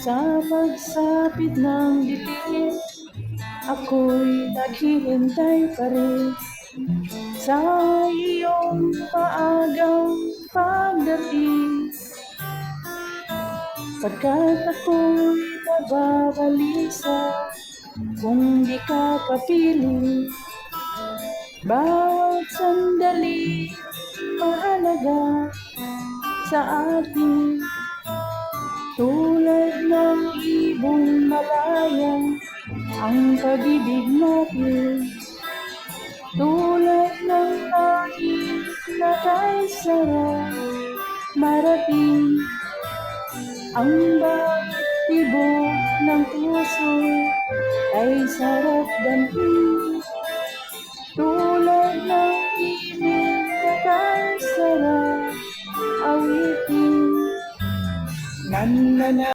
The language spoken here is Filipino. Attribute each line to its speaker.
Speaker 1: Sa pagsapit ng bibig, ako'y naghihintay pa rin sa iyong maagang pagdating. Pagkat ako'y nababalisa kung di ka papiling. Bawat sandali mahalaga sa atin, tulad ng ibong malaya ang pag-ibig natin. Tulad ng langit na kay sarap marating, ang bawat tibok ng puso ay sarap damhin. Tulad ng ibig na kay sarap awitin.